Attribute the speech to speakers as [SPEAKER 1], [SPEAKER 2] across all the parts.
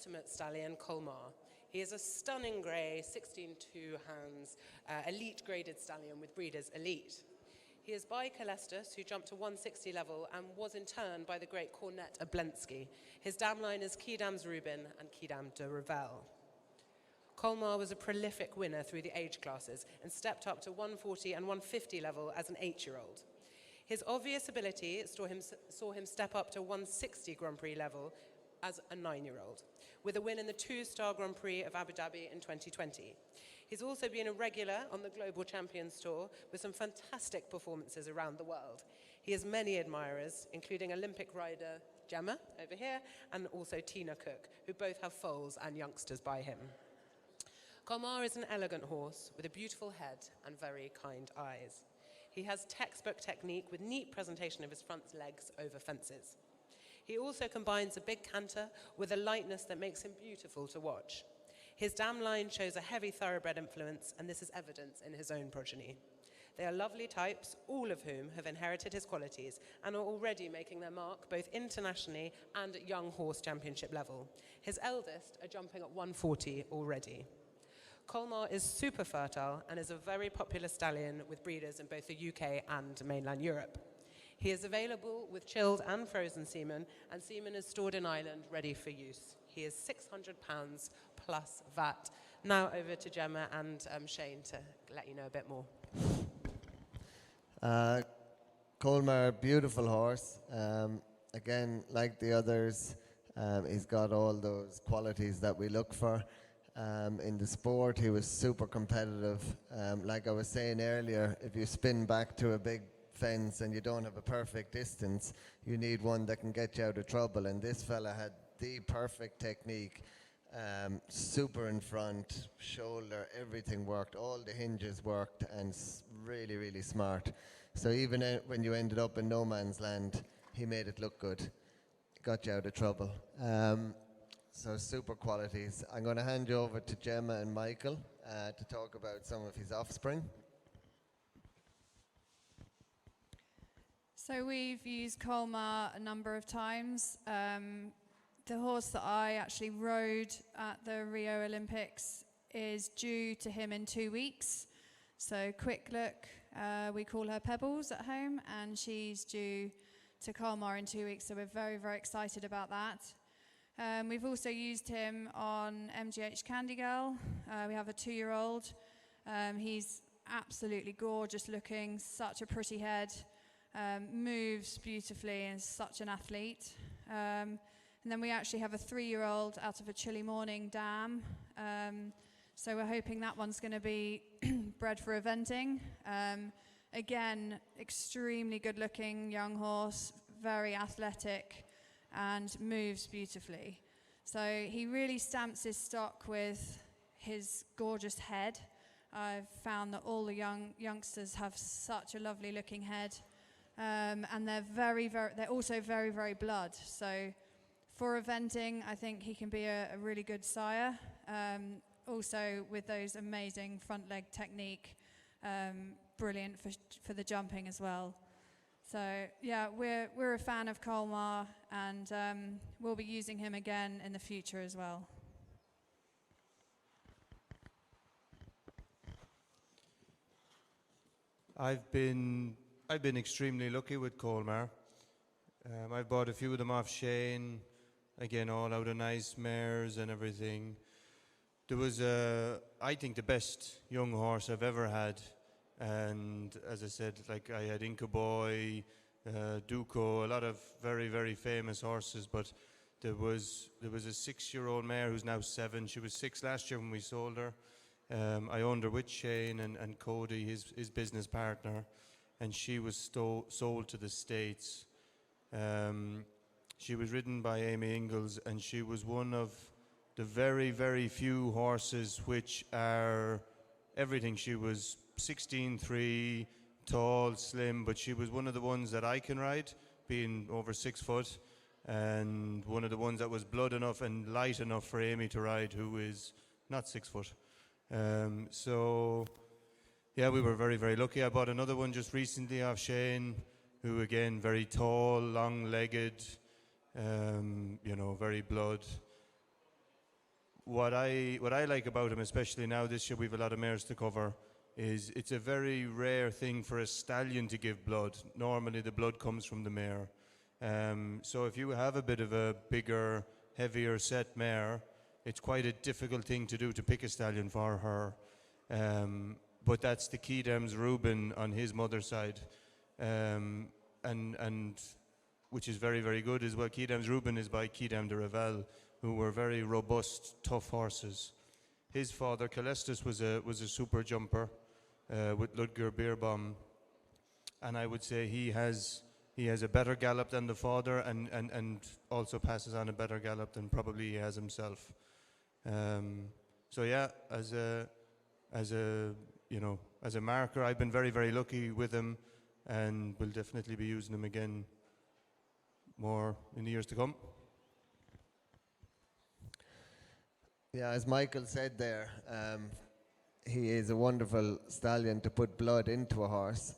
[SPEAKER 1] ultimate stallion, Kolmar. He is a stunning grey, 16-2 hands, elite graded stallion with breeders elite. He is by Calestus, who jumped to 160 level and was in turn by the great Cornet Oblensky. His dam line is Quidam's Rubin and Quidam de Revel. Colmar was a prolific winner through the age classes and stepped up to 140 and 150 level as an 8-year-old. His obvious ability saw him step up to 160 Grand Prix level as a 9-year-old, with a win in the 2-star Grand Prix of Abu Dhabi in 2020. He's also been a regular on the Global Champions Tour with some fantastic performances around the world. He has many admirers, including Olympic rider Gemma over here, and also Tina Cook, who both have foals and youngsters by him. Kolmar is an elegant horse with a beautiful head and very kind eyes. He has textbook technique with neat presentation of his front legs over fences. He also combines a big canter with a lightness that makes him beautiful to watch. His dam line shows a heavy thoroughbred influence, and this is evident in his own progeny. They are lovely types, all of whom have inherited his qualities and are already making their mark both internationally and at young horse championship level. His eldest are jumping at 140 already. Colmar is super fertile and is a very popular stallion with breeders in both the UK and mainland Europe. He is available with chilled and frozen semen, and semen is stored in Ireland ready for use. He is £600 plus VAT. Now over to Gemma and Shane to let you know a bit more.
[SPEAKER 2] Kolmar, beautiful horse. Again, like the others, he's got all those qualities that we look for. In the sport, he was super competitive. Like I was saying earlier, if you spin back to a big fence and you don't have a perfect distance, you need one that can get you out of trouble. And this fella had the perfect technique. Super in front, shoulder, everything worked. All the hinges worked, and really, really smart. So even when you ended up in no man's land, he made it look good. Got you out of trouble. So super qualities. I'm going to hand you over to Gemma and Michael to talk about some of his offspring.
[SPEAKER 3] So we've used Kolmar a number of times. The horse that I actually rode at the Rio Olympics is due to him in 2 weeks. So quick look, we call her Pebbles at home, and she's due to Kolmar in 2 weeks. So we're very, very excited about that. We've also used him on MGH Candy Girl. We have a 2-year-old. He's absolutely gorgeous looking, such a pretty head, moves beautifully and is such an athlete. And then we actually have a 3-year-old out of a Chilly Morning dam. So we're hoping that one's going to be bred for eventing. Again, extremely good looking young horse, very athletic, and moves beautifully. So he really stamps his stock with his gorgeous head. I've found that all the youngsters have such a lovely looking head, and they're also very, very blood. So for eventing, I think he can be a really good sire. Also with those amazing front leg technique, brilliant for the jumping as well. So yeah, we're a fan of Kolmar, and we'll be using him again in the future as well.
[SPEAKER 4] I've been extremely lucky with Kolmar. I've bought a few of them off Shane, again all out of nice mares and everything. There was I think the best young horse I've ever had. And as I said, like I had Inca Boy, Duco, a lot of very, very famous horses, but there was a 6-year-old mare who's now 7. She was 6 last year when we sold her. I owned her with Shane and Cody, his business partner, and she was sold to the States. She was ridden by Amy Ingalls, and she was one of the very, very few horses which are everything. She was 16'3", tall, slim, but she was one of the ones that I can ride, being over 6 foot, and one of the ones that was blood enough and light enough for Amy to ride, who is not 6 foot. So yeah, we were very, very lucky. I bought another one just recently off Shane, who again, very tall, long-legged, very blood. what I like about him, especially now this year, we've a lot of mares to cover. Is it's a very rare thing for a stallion to give blood. Normally, the blood comes from the mare. So if you have a bit of a bigger, heavier set mare, it's quite a difficult thing to do to pick a stallion for her. But that's the Kedam's Reuben on his mother's side, and which is very, very good as well. Kedam's Reuben is by Kedam de Revel, who were very robust, tough horses. His father, Calestus, was a super jumper with Ludger Beerbaum, and I would say he has a better gallop than the father, and also passes on a better gallop than probably he has himself. So yeah, as a marker, I've been very, very lucky with him, and will definitely be using him again more in the years to come.
[SPEAKER 2] Yeah, as Michael said there, he is a wonderful stallion to put blood into a horse.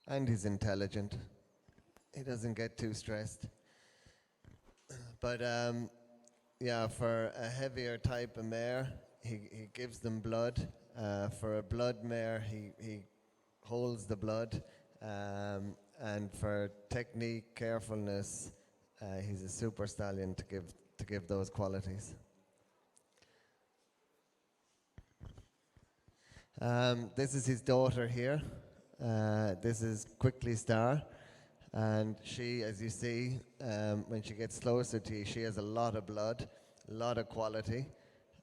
[SPEAKER 2] And he's intelligent. He doesn't get too stressed. But yeah, for a heavier type of mare, he gives them blood. For a blood mare, he holds the blood. And for technique, carefulness, he's a super stallion to give those qualities. This is his daughter here. This is Quickly Star, and she, as you see, when she gets closer to you, she has a lot of blood, a lot of quality.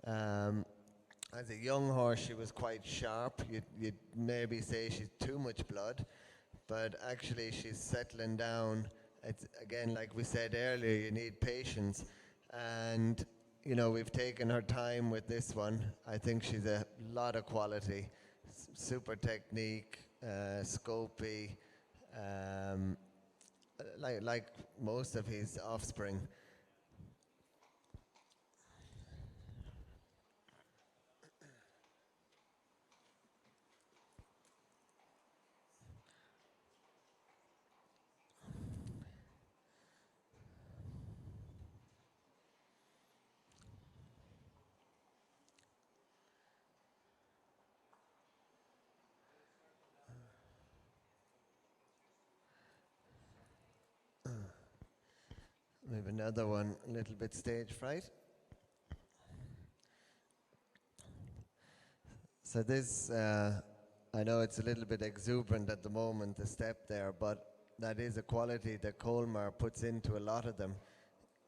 [SPEAKER 2] As a young horse, she was quite sharp. You'd maybe say she's too much blood, but actually she's settling down. It's, again, like we said earlier, you need patience, and we've taken her time with this one. I think she's a lot of quality, super technique, scopy, like most of his offspring. We have another one, a little bit stage fright. So this, I know it's a little bit exuberant at the moment, the step there, but that is a quality that Kolmar puts into a lot of them,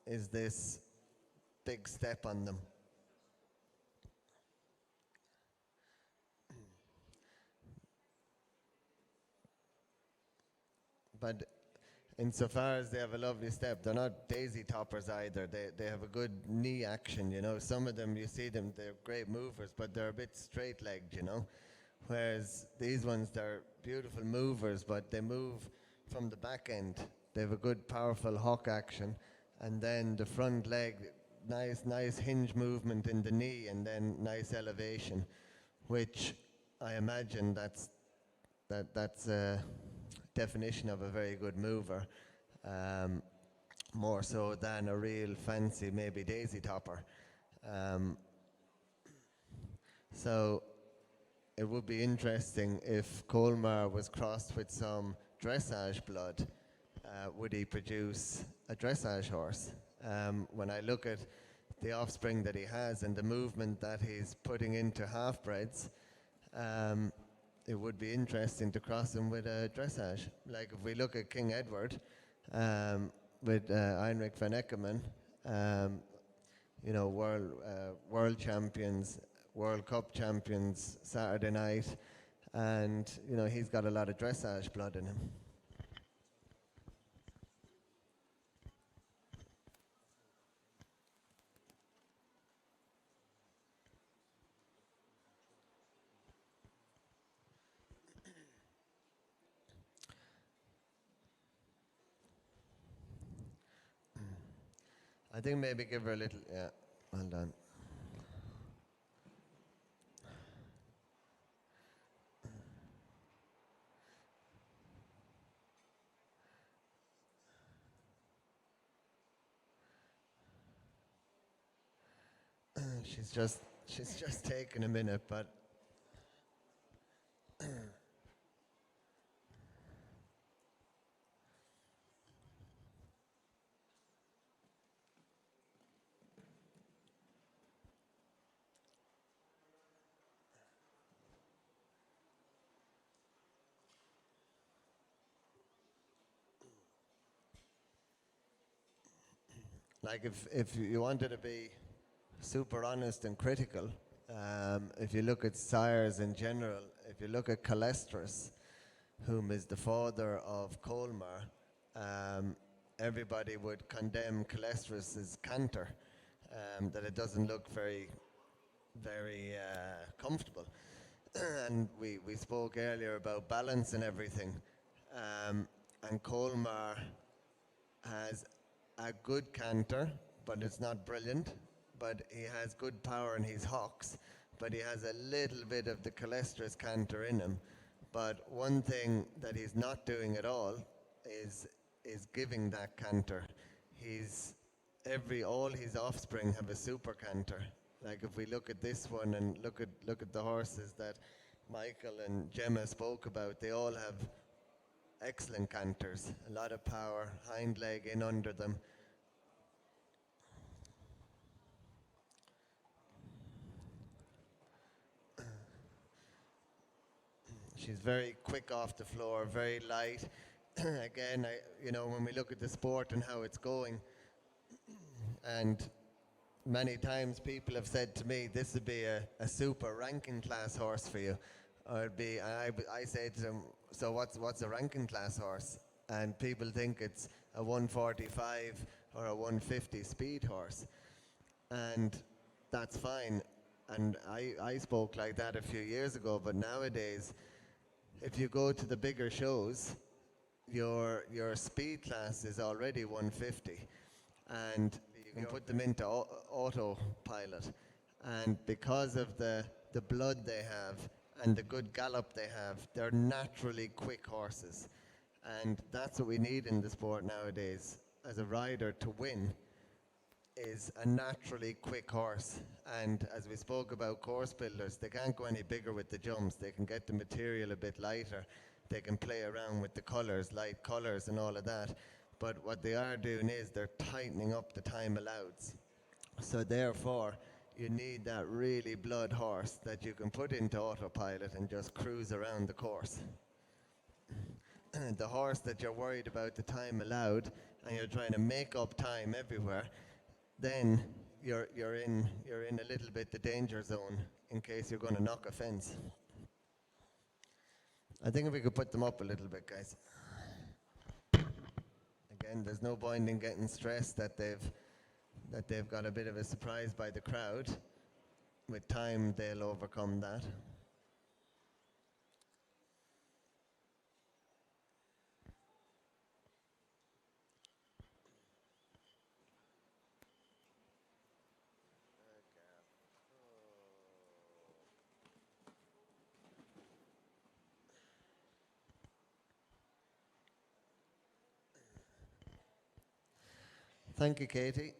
[SPEAKER 2] is this big step on them. But insofar as they have a lovely step, they're not daisy toppers either. They have a good knee action, Some of them, you see them, they're great movers, but they're a bit straight-legged, Whereas these ones, they're beautiful movers, but they move from the back end. They have a good, powerful hock action. And then the front leg, nice hinge movement in the knee, and then nice elevation, which I imagine that's a definition of a very good mover, more so than a real fancy, maybe daisy topper. So it would be interesting if Kolmar was crossed with some dressage blood. Would he produce a dressage horse? When I look at the offspring that he has and the movement that he's putting into half-breds, it would be interesting to cross him with a dressage. Like if we look at King Edward with Heinrich van Eckermann, world champions, World Cup champions Saturday night, and he's got a lot of dressage blood in him. think maybe give her a little, yeah, well done. She's just taking a minute, but like if you wanted to be super honest and critical, if you look at sires in general, if you look at Calestris, whom is the father of Kolmar, everybody would condemn Calestris' canter, that it doesn't look very comfortable. And we spoke earlier about balance and everything. And Kolmar has a good canter, but it's not brilliant. But he has good power and he's hocks, but he has a little bit of the Calestris canter in him. But one thing that he's not doing at all is giving that canter. All his offspring have a super canter. Like if we look at this one and look at the horses that Michael and Gemma spoke about, they all have excellent canters, a lot of power, hind leg in under them. She's very quick off the floor, very light. Again, when we look at the sport and how it's going, and many times people have said to me, this would be a super ranking class horse for you. Or I say to them, so what's a ranking class horse? And people think it's a 145 or a 150 speed horse. And that's fine. And I spoke like that a few years ago, but nowadays, if you go to the bigger shows, your speed class is already 150, and you can put them into autopilot. And because of the blood they have and the good gallop they have, they're naturally quick horses. And that's what we need in the sport nowadays as a rider to win, is a naturally quick horse. And as we spoke about course builders, they can't go any bigger with the jumps. They can get the material a bit lighter. They can play around with the colours, light colours and all of that. But what they are doing is they're tightening up the time allowed. So therefore, you need that really blood horse that you can put into autopilot and just cruise around the course. The horse that you're worried about the time allowed and you're trying to make up time everywhere, then you're in a little bit the danger zone in case you're going to knock a fence. I think if we could put them up a little bit, guys. Again, there's no point in getting stressed that they've got a bit of a surprise by the crowd. With time, they'll overcome that. Thank you, Katie.